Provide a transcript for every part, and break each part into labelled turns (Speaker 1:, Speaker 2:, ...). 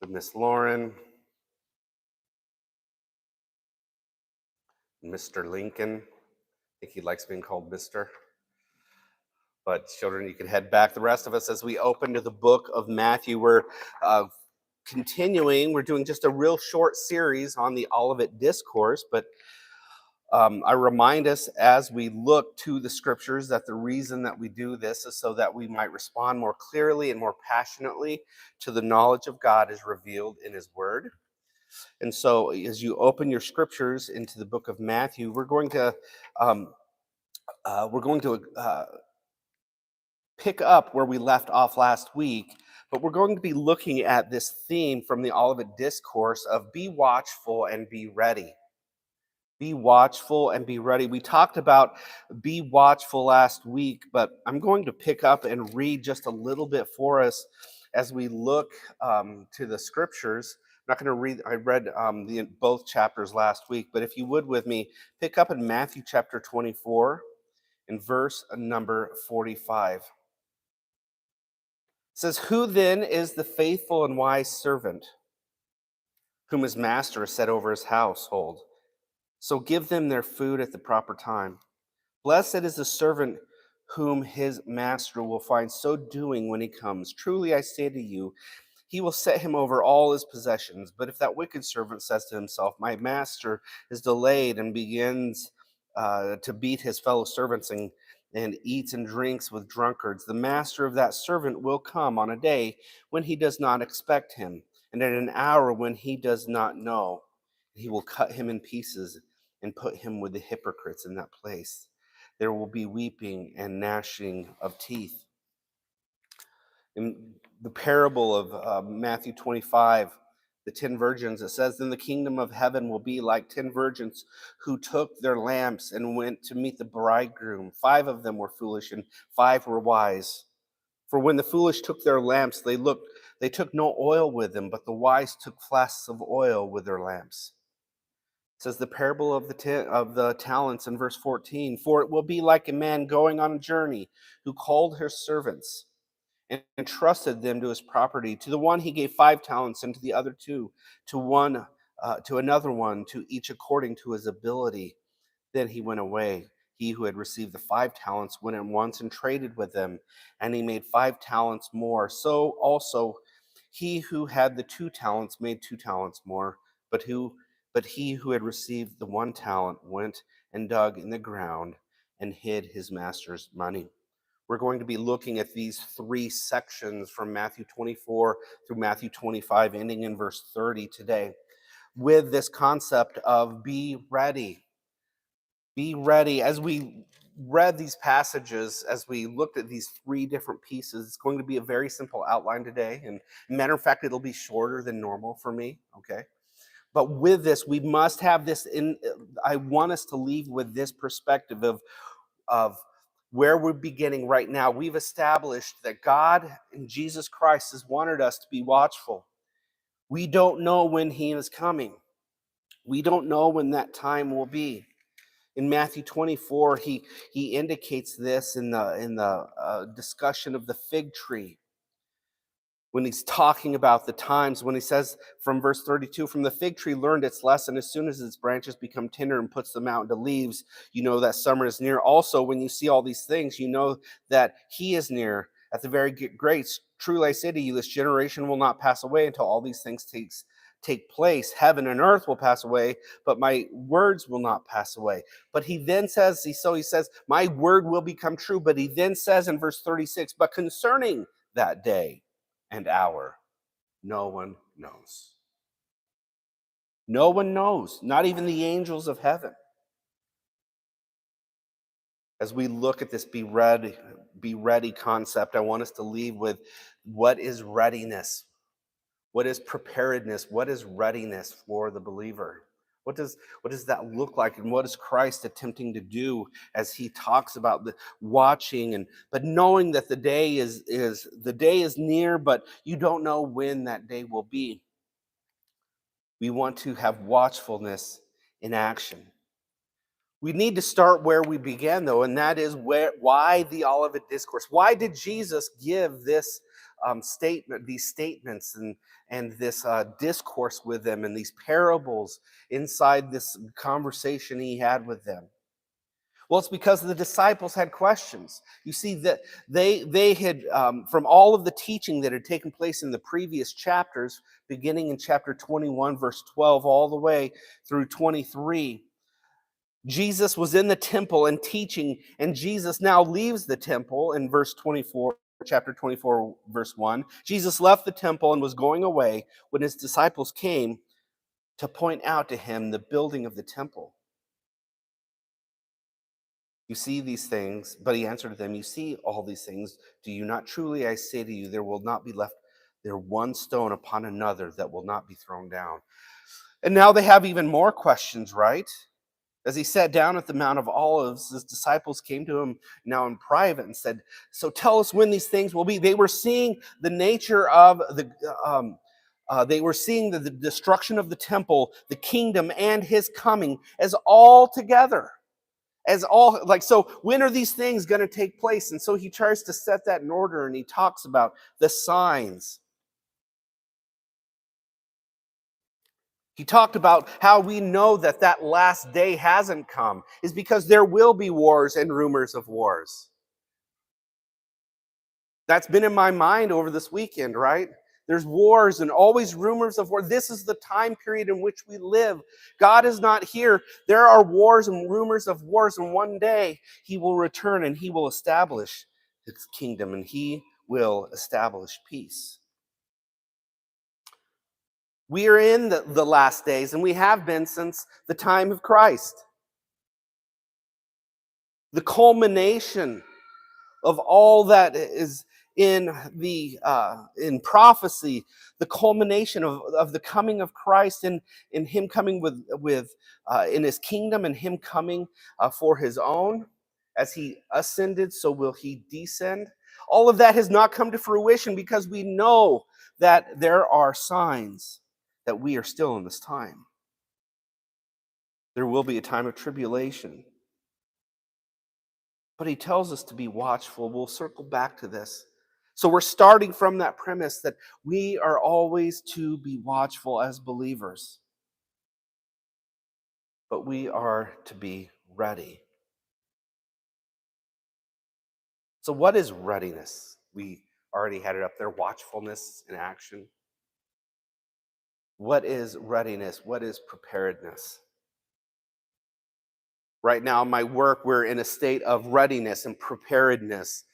Speaker 1: with Miss Lauren, Mr. Lincoln. I think he likes being called Mr. But children, you can head back. The rest of us, as we open to the book of Matthew, we're continuing. We're doing just a real short series on the Olivet Discourse, but I remind us as we look to the scriptures that the reason that we do this is so that we might respond more clearly and more passionately to the knowledge of God as revealed in His Word. And so, as you open your scriptures into the book of Matthew, we're going to pick up where we left off last week, but we're going to be looking at this theme from the Olivet Discourse of be watchful and be ready. Be watchful and be ready. We talked about be watchful last week, but I'm going to pick up and read just a little bit for us as we look to the scriptures. I'm not going to read, I read both chapters last week, but if you would with me, pick up in Matthew chapter 24 in verse number 45. It says, "Who then is the faithful and wise servant whom his master has set over his household? So give them their food at the proper time. Blessed is the servant whom his master will find so doing when he comes. Truly I say to you, he will set him over all his possessions. But if that wicked servant says to himself, my master is delayed, and begins to beat his fellow servants and eats and drinks with drunkards, the master of that servant will come on a day when he does not expect him, and at an hour when he does not know. He will cut him in pieces and put him with the hypocrites in that place. There will be weeping and gnashing of teeth." In the parable of Matthew 25, the 10 virgins, it says, "Then the kingdom of heaven will be like 10 virgins who took their lamps and went to meet the bridegroom. 5 of them were foolish and 5 were wise. For when the foolish took their lamps, they took no oil with them, but the wise took flasks of oil with their lamps." It says the parable of the talents in verse 14, "For it will be like a man going on a journey who called his servants and entrusted them to his property. To the one he gave 5 talents, and to the other 2, to another one, to each according to his ability. Then he went away. He who had received the 5 talents went at once and traded with them, and he made 5 talents more. So also he who had the 2 talents made 2 talents more. But he who had received the 1 talent went and dug in the ground and hid his master's money." We're going to be looking at these 3 sections from Matthew 24 through Matthew 25, ending in verse 30 today, with this concept of be ready. Be ready. As we read these passages, as we looked at these 3 different pieces, it's going to be a very simple outline today. And matter of fact, it'll be shorter than normal for me, okay? But with this, we must have this I want us to leave with this perspective of where we're beginning right now. We've established that God and Jesus Christ has wanted us to be watchful. We don't know when He is coming. We don't know when that time will be. In Matthew 24, he indicates this in the discussion of the fig tree. When he's talking about the times, when he says from verse 32, "From the fig tree learned its lesson. As soon as its branches become tender and puts them out into leaves, you know that summer is near. Also, when you see all these things, you know that He is near at the very gates. Truly I say to you, this generation will not pass away until all these things take place. Heaven and earth will pass away, but my words will not pass away." But he then says, he says, my word will become true. But he then says in verse 36, "But concerning that day and hour, no one knows." No one knows, not even the angels of heaven. As we look at this be ready concept, I want us to leave with what is readiness? What is preparedness? What is readiness for the believer? What does that look like? And what is Christ attempting to do as he talks about the watching but knowing that the day is near, but you don't know when that day will be. We want to have watchfulness in action. We need to start where we began, though, and that is why the Olivet Discourse. Why did Jesus give this these statements and this discourse with them and these parables inside this conversation he had with them? Well, it's because the disciples had questions. You see that they had from all of the teaching that had taken place in the previous chapters, beginning in chapter 21, verse 12, all the way through 23. Jesus was in the temple and teaching, and Jesus now leaves the temple in verse 24, chapter 24, verse 1. Jesus left the temple and was going away when his disciples came to point out to him the building of the temple. You see these things, but he answered them, you see all these things. Do you not truly, I say to you, there will not be left there one stone upon another that will not be thrown down. And now they have even more questions, right? As he sat down at the Mount of Olives, his disciples came to him now in private and said, so tell us when these things will be. They were seeing the nature of they were seeing the destruction of the temple, the kingdom, and his coming as all together. As all, like, so when are these things going to take place? And so he tries to set that in order, and he talks about the signs. He talked about how we know that that last day hasn't come is because there will be wars and rumors of wars. That's been in my mind over this weekend, right? There's wars and always rumors of war. This is the time period in which we live. God is not here. There are wars and rumors of wars, and one day he will return and he will establish his kingdom and he will establish peace. We are in the last days, and we have been since the time of Christ. The culmination of all that is in in prophecy, the culmination of the coming of Christ and in him coming with in his kingdom and him coming for his own. As he ascended, so will he descend. All of that has not come to fruition because we know that there are signs that we are still in this time. There will be a time of tribulation. But he tells us to be watchful. We'll circle back to this. So we're starting from that premise that we are always to be watchful as believers. But we are to be ready. So what is readiness? We already had it up there, watchfulness in action. What is readiness? What is preparedness? Right now, in my work, we're in a state of readiness and preparedness.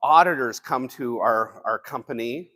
Speaker 1: Auditors come to our company